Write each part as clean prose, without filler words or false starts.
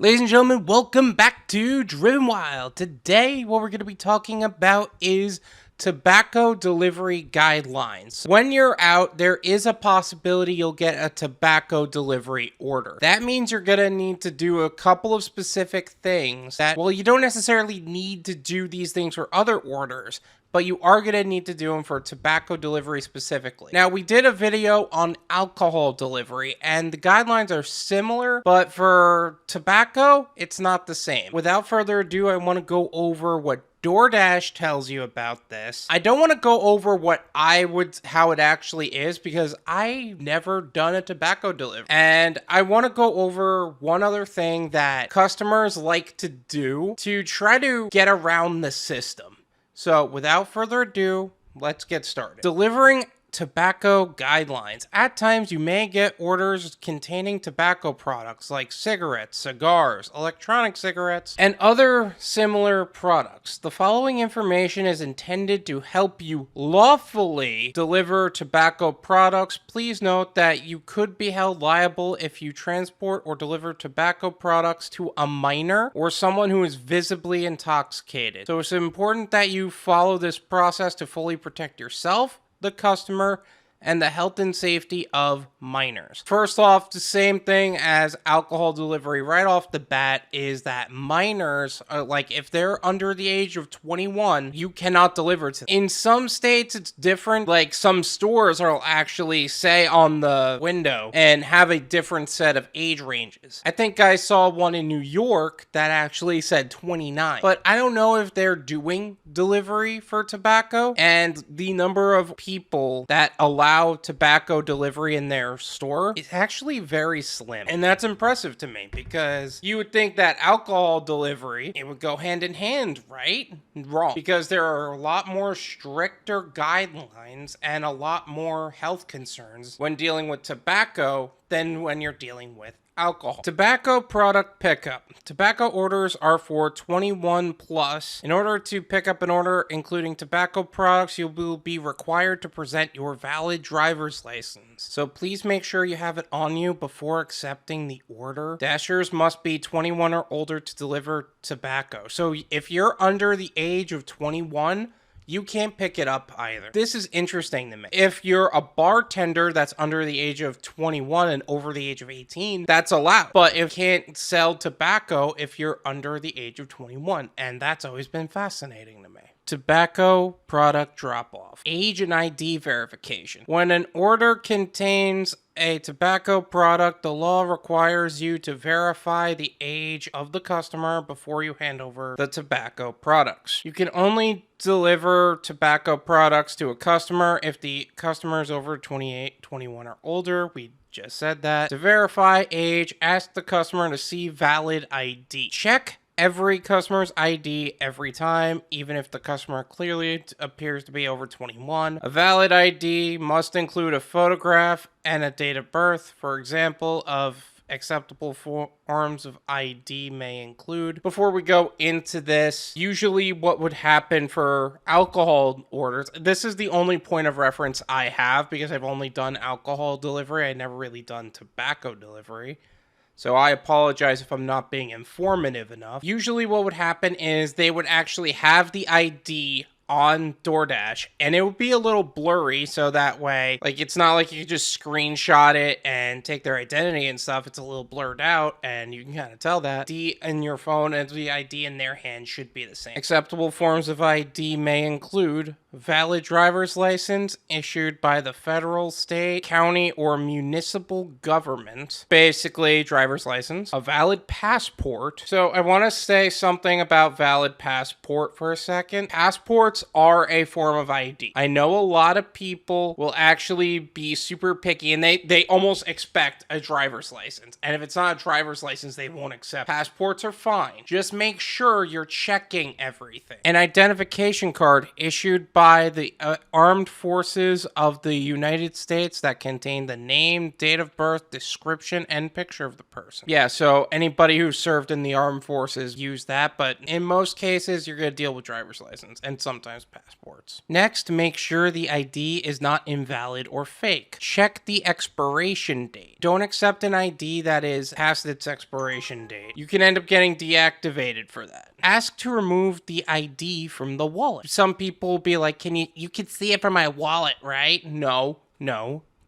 Ladies and gentlemen, welcome back to Driven Wild. Today, what we're going to be talking about is tobacco delivery guidelines. When you're out, there is a possibility you'll get a tobacco delivery order. That means you're going to need to do a couple of specific things that, well, you don't necessarily need to do these things for other orders, but you are going to need to do them for tobacco delivery specifically. Now, we did a video on alcohol delivery, and the guidelines are similar, but for tobacco, it's not the same. Without further ado, I want to go over what Doordash tells you about this. I don't want to go over how it actually is because I've never done a tobacco delivery. And I want to go over one other thing that customers like to do to try to get around the system. So without further ado, let's get started. Delivering tobacco guidelines. At times, you may get orders containing tobacco products like cigarettes, cigars, electronic cigarettes, and other similar products. The following information is intended to help you lawfully deliver tobacco products. Please note that you could be held liable if you transport or deliver tobacco products to a minor or someone who is visibly intoxicated. So it's important that you follow this process to fully protect yourself, the customer, and the health and safety of minors. First off, the same thing as alcohol delivery right off the bat is that minors, if they're under the age of 21, you cannot deliver to them. In some states, it's different. Like some stores will actually say on the window and have a different set of age ranges. I think I saw one in New York that actually said 29, but I don't know if they're doing delivery for tobacco, and the number of people that allow tobacco delivery in their store is actually very slim. And that's impressive to me because you would think that alcohol delivery, it would go hand in hand, right? Wrong. Because there are a lot more stricter guidelines and a lot more health concerns when dealing with tobacco than when you're dealing with alcohol. Tobacco product pickup. Tobacco orders are for 21 plus. In order to pick up an order including tobacco products, you will be required to present your valid driver's license. So please make sure you have it on you before accepting the order. Dashers must be 21 or older to deliver tobacco. So if you're under the age of 21, you can't pick it up either. This is interesting to me. If you're a bartender that's under the age of 21 and over the age of 18, that's allowed. But you can't sell tobacco if you're under the age of 21. And that's always been fascinating to me. Tobacco product drop-off. Age and ID verification. When an order contains a tobacco product, the law requires you to verify the age of the customer before you hand over the tobacco products. You can only deliver tobacco products to a customer if the customer is over 28, 21 or older. We just said that. To verify age, ask the customer to see valid ID. Check every customer's ID every time, even if the customer clearly appears to be over 21. A valid ID must include a photograph and a date of birth. For example, of acceptable forms of ID may include. Before we go into this, usually what would happen for alcohol orders, this is the only point of reference I have because I've only done alcohol delivery. I've never really done tobacco delivery. So I apologize if I'm not being informative enough. Usually what would happen is they would actually have the ID on DoorDash, and it would be a little blurry, so that way, it's not like you could just screenshot it and take their identity and stuff. It's a little blurred out, and you can kind of tell that. ID in your phone and the ID in their hand should be the same. Acceptable forms of ID may include valid driver's license issued by the federal, state, county, or municipal government. Basically, driver's license. A valid passport. So I want to say something about valid passport for a second. Passports are a form of ID. I know a lot of people will actually be super picky and they almost expect a driver's license. And if it's not a driver's license, they won't accept. Passports are fine. Just make sure you're checking everything. An identification card issued by the Armed Forces of the United States that contain the name, date of birth, description, and picture of the person. Yeah, so anybody who served in the armed forces use that, but in most cases, you're going to deal with driver's license, and sometimes sometimes passports. Next, make sure the ID is not invalid or fake. Check the expiration date. Don't accept an ID that is past its expiration date. You can end up getting deactivated for that. Ask to remove the ID from the wallet. Some people will be like, you can see it from my wallet, right? No.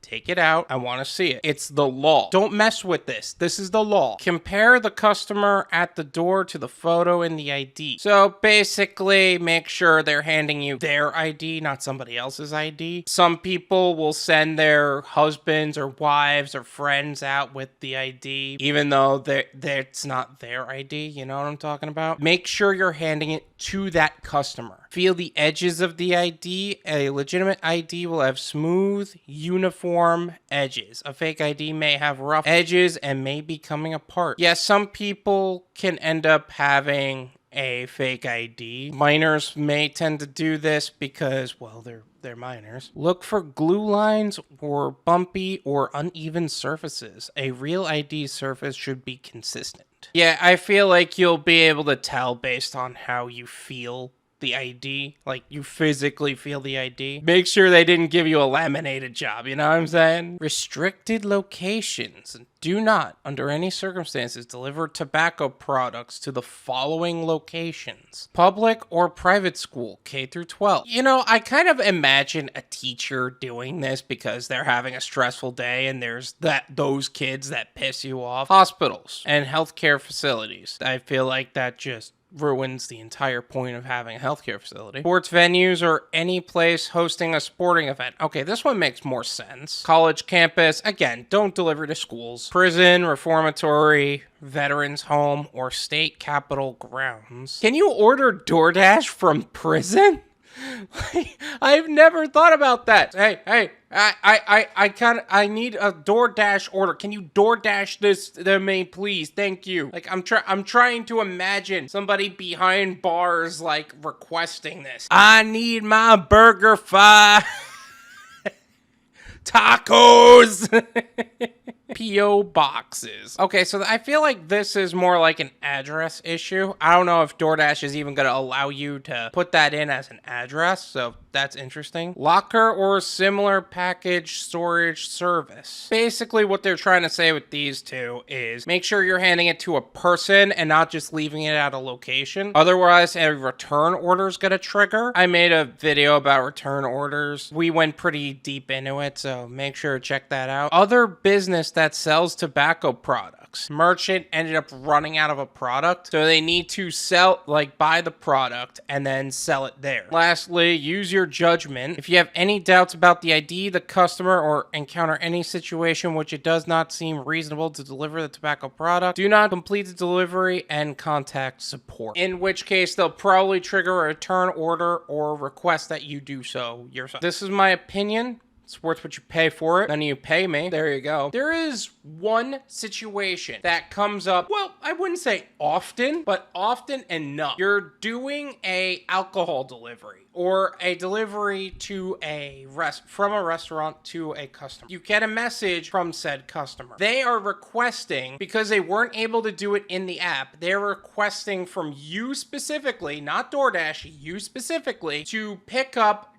Take it out. I want to see it. It's the law. Don't mess with this. This is the law. Compare the customer at the door to the photo in the ID. So basically, make sure they're handing you their ID, not somebody else's ID. Some people will send their husbands or wives or friends out with the ID, even though it's not their ID. You know what I'm talking about? Make sure you're handing it to that customer. Feel the edges of the ID. A legitimate ID will have smooth, uniform edges. A fake ID may have rough edges and may be coming apart. Yes, some people can end up having a fake ID. Minors may tend to do this because, well, they're minors. Look for glue lines or bumpy or uneven surfaces. A real ID surface should be consistent. Yeah, I feel like you'll be able to tell based on how you feel the ID, like you physically feel the ID. Make sure they didn't give you a laminated job, you know what I'm saying? Restricted locations. Do not, under any circumstances, deliver tobacco products to the following locations. Public or private school, K through 12. You know, I kind of imagine a teacher doing this because they're having a stressful day and there's those kids that piss you off. Hospitals and healthcare facilities. I feel like that just ruins the entire point of having a healthcare facility. Sports venues or any place hosting a sporting event. Okay, this one makes more sense. College campus, again, don't deliver to schools. Prison, reformatory, veterans home, or state capitol grounds. Can you order DoorDash from prison? I've never thought about that. Hey, I need a DoorDash order. Can you DoorDash this to me, please? Thank you. Like, I'm trying to imagine somebody behind bars, like, requesting this. I need my burger fry. Tacos. P.O. boxes. Okay, so I feel like this is more like an address issue. I don't know if DoorDash is even going to allow you to put that in as an address, so that's interesting. Locker or similar package storage service. Basically, what they're trying to say with these two is make sure you're handing it to a person and not just leaving it at a location. Otherwise, a return order is going to trigger. I made a video about return orders. We went pretty deep into it, so make sure to check that out. Other business that sells tobacco products. Merchant ended up running out of a product, so they need to buy the product and then sell it there. Lastly, use your judgment. If you have any doubts about the ID, the customer, or encounter any situation which it does not seem reasonable to deliver the tobacco product, do not complete the delivery and contact support. In which case, they'll probably trigger a return order or request that you do so yourself. This is my opinion. It's worth what you pay for it. None of you pay me. There you go. There is one situation that comes up, well, I wouldn't say often, but often enough. You're doing a alcohol delivery or a delivery to from a restaurant to a customer. You get a message from said customer. They are requesting, because they weren't able to do it in the app, they're requesting from you specifically, not DoorDash, you specifically, to pick up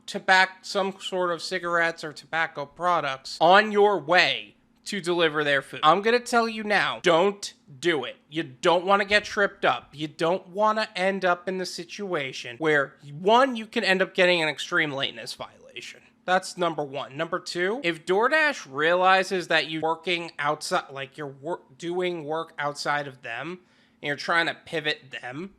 some sort of cigarettes or tobacco products on your way to deliver their food. I'm gonna tell you now, don't do it. You don't want to get tripped up. You don't want to end up in the situation where, one, you can end up getting an extreme lateness violation. That's number one. Number two, if DoorDash realizes that you're working outside, like you're doing work outside of them, and you're trying to pivot them,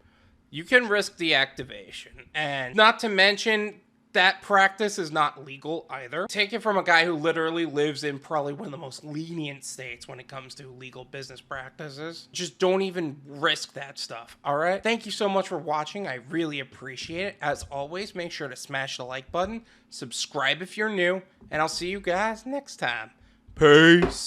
you can risk deactivation. And not to mention, that practice is not legal either. Take it from a guy who literally lives in probably one of the most lenient states when it comes to legal business practices. Just don't even risk that stuff, all right? Thank you so much for watching. I really appreciate it. As always, make sure to smash the like button, subscribe if you're new, and I'll see you guys next time. Peace.